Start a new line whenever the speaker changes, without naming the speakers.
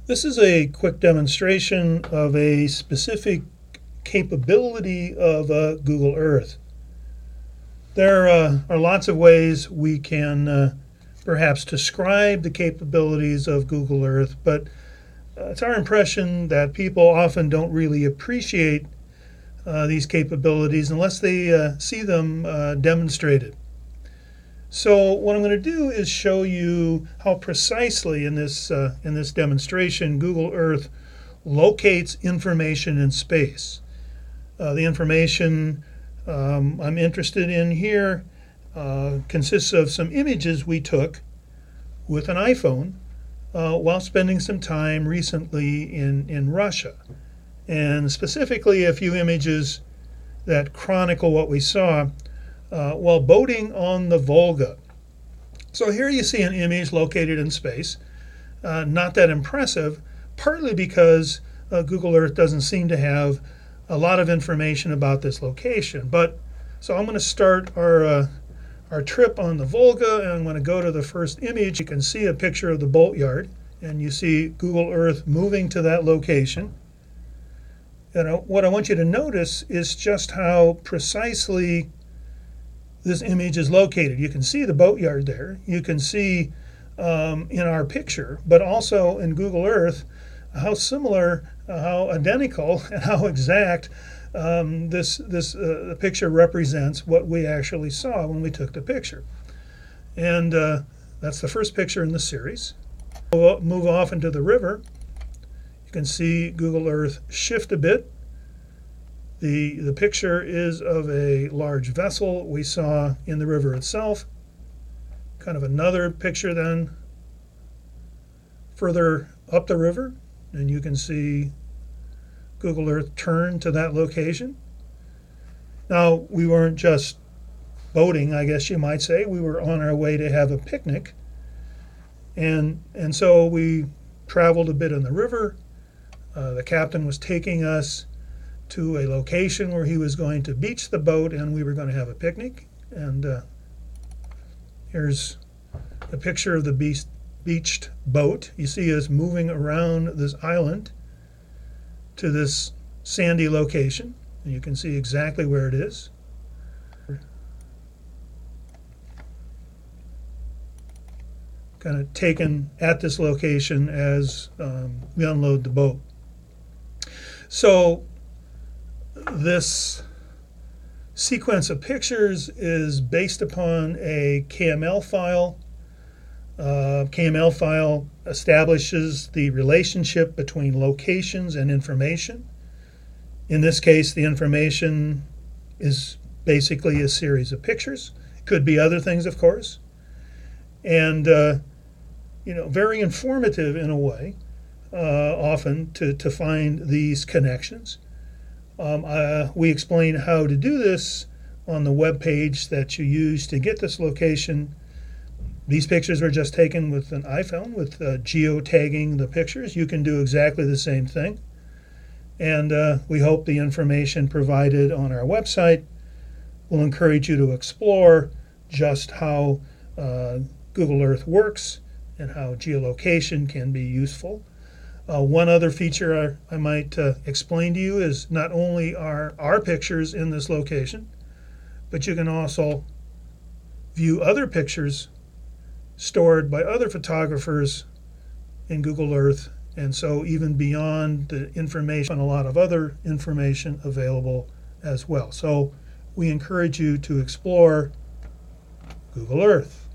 This is a quick demonstration of a specific capability of Google Earth. There are lots of ways we can perhaps describe the capabilities of Google Earth, but it's our impression that people often don't really appreciate these capabilities unless they see them demonstrated. So what I'm going to do is show you how precisely in this demonstration Google Earth locates information in space. The information I'm interested in here consists of some images we took with an iPhone while spending some time recently in Russia, and specifically a few images that chronicle what we saw while boating on the Volga. So here you see an image located in space, not that impressive, partly because Google Earth doesn't seem to have a lot of information about this location. So I'm going to start our trip on the Volga, and I'm going to go to the first image. You can see a picture of the boatyard, and you see Google Earth moving to that location. What I want you to notice is just how precisely this image is located. You can see the boatyard there. You can see in our picture, but also in Google Earth, how similar, how identical, and how exact this picture represents what we actually saw when we took the picture. And that's the first picture in the series. We'll move off into the river. You can see Google Earth shift a bit. The picture is of a large vessel we saw in the river itself. Kind of another picture then further up the river, and you can see Google Earth turn to that location. Now, we weren't just boating, I guess you might say. We were on our way to have a picnic. And so we traveled a bit in the river. The captain was taking us to a location where he was going to beach the boat, and we were going to have a picnic. And here's a picture of the beached boat. You see us moving around this island to this sandy location, and you can see exactly where it is. Kind of taken at this location as we unload the boat. So this sequence of pictures is based upon a KML file. KML file establishes the relationship between locations and information. In this case, the information is basically a series of pictures. Could be other things, of course. And very informative in a way, often to find these connections. We explain how to do this on the web page that you use to get this location. These pictures were just taken with an iPhone with geotagging the pictures. You can do exactly the same thing. And we hope the information provided on our website will encourage you to explore just how Google Earth works and how geolocation can be useful. One other feature I might explain to you is not only are our pictures in this location, but you can also view other pictures stored by other photographers in Google Earth, and so even beyond the information, a lot of other information available as well. So we encourage you to explore Google Earth.